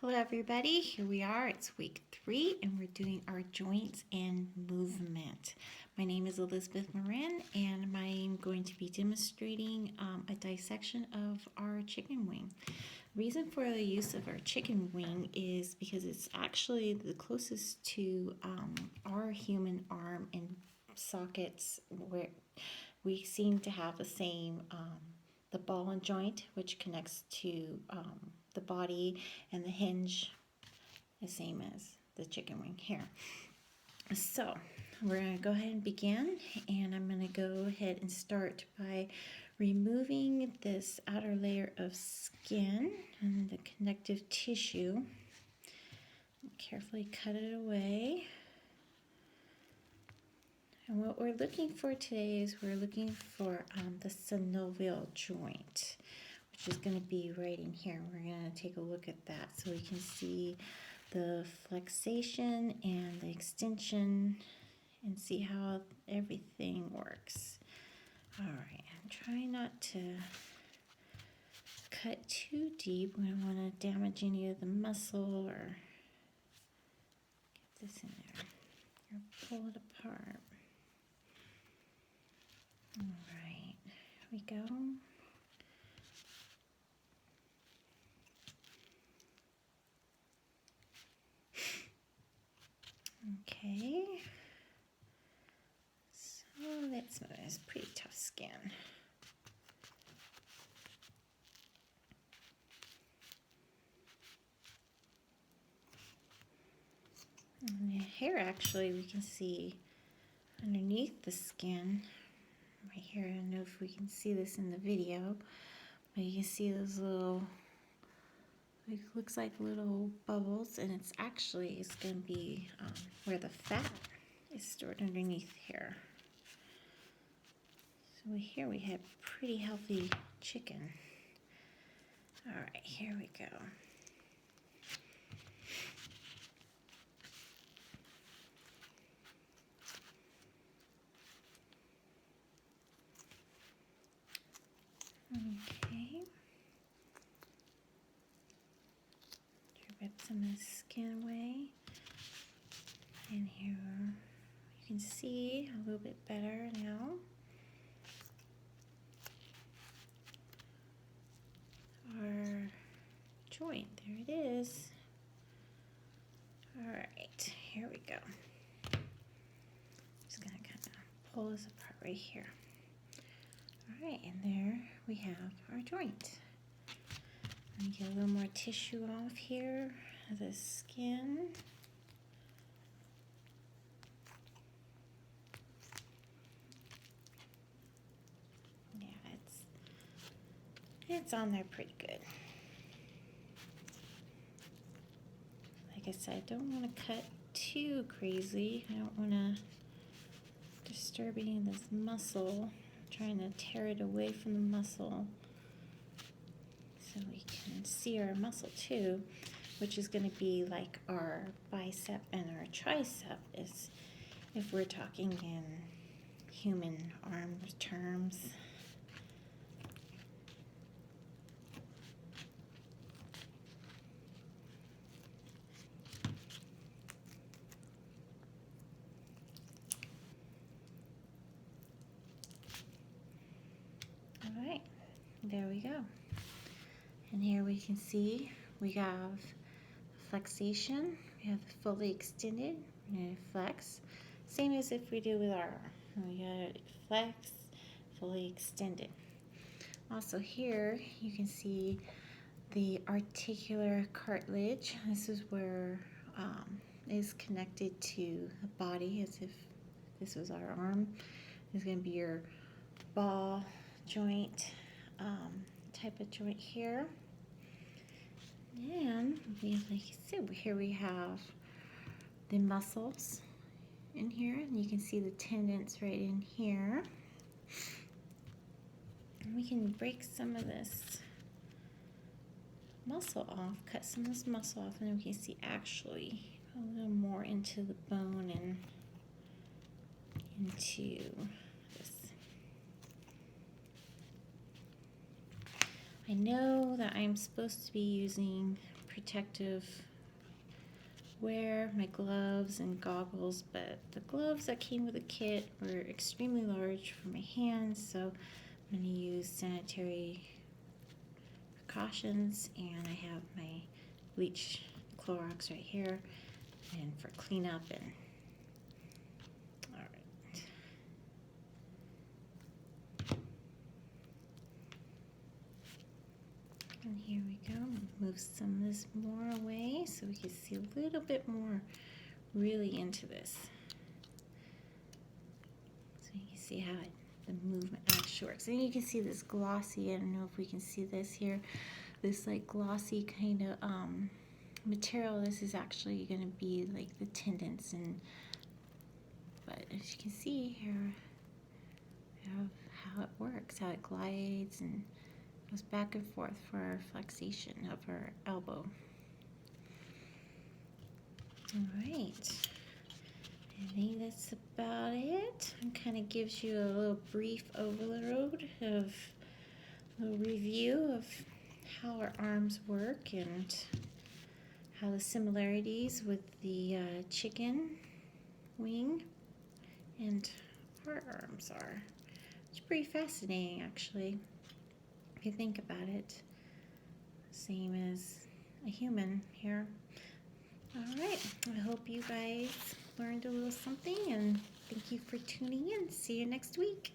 Hello everybody, here we are. It's week 3 and we're doing our joints and movement. My name is Elizabeth Morin and I'm going to be demonstrating a dissection of our chicken wing. Reason for the use of our chicken wing is because it's actually the closest to our human arm and sockets where we seem to have the same the ball and joint, which connects to the body, and the hinge, the same as the chicken wing here. So we're going to go ahead and begin, and I'm going to go ahead and start by removing this outer layer of skin and the connective tissue. Carefully cut it away. And what we're looking for today is we're looking for the synovial joint, which is going to be right in here. We're going to take a look at that so we can see the flexation and the extension and see how everything works. All right, I'm trying not to cut too deep. We don't want to damage any of the muscle or get this in there or pull it apart. All right, here we go. Okay, so let's move. It's pretty tough skin. And here, actually, we can see underneath the skin, right here. I don't know if we can see this in the video, but you can see those little, it looks like little bubbles, and it's going to be where the fat is stored underneath here. So here we have pretty healthy chicken. All right, here we go. Okay. Rip some of the skin away. And here you can see a little bit better now. Our joint, there it is. All right, here we go. Just gonna kind of pull this apart right here. All right, and there we have our joint. Let me get a little more tissue off here of the skin. Yeah, it's on there pretty good. Like I said, I don't want to cut too crazy. I don't want to disturb any of this muscle. I'm trying to tear it away from the muscle so we can see our muscle too, which is going to be like our bicep and our tricep, is if we're talking in human arm terms. All right, there we go. And here we can see we have flexation, we have fully extended, we're going to flex. Same as if we do with our arm. We got flex, fully extended. Also here you can see the articular cartilage. This is where is connected to the body, as if this was our arm. This is going to be your ball joint type of joint here. And like you said, here we have the muscles in here, and you can see the tendons right in here. And we can break some of this muscle off, cut some of this muscle off, and then we can see actually a little more into the bone and into this. I know that I'm supposed to be using protective wear, my gloves and goggles, but the gloves that came with the kit were extremely large for my hands, so I'm going to use sanitary precautions, and I have my bleach Clorox right here and for cleanup. And all right, and here we go. Move some of this more away so we can see a little bit more really into this, so you can see how the movement actually works. And you can see this glossy, I don't know if we can see this here, this like glossy kind of material. This is actually going to be like the tendons, and but as you can see here, we have how it works, how it glides and goes back and forth for our flexation of our elbow. All right, I think that's about it. It kind of gives you a little brief overload of a little review of how our arms work and how the similarities with the chicken wing and our arms are. It's pretty fascinating, actually, if you think about it. Same as a human here. All right, I hope you guys learned a little something, and thank you for tuning in. See you next week.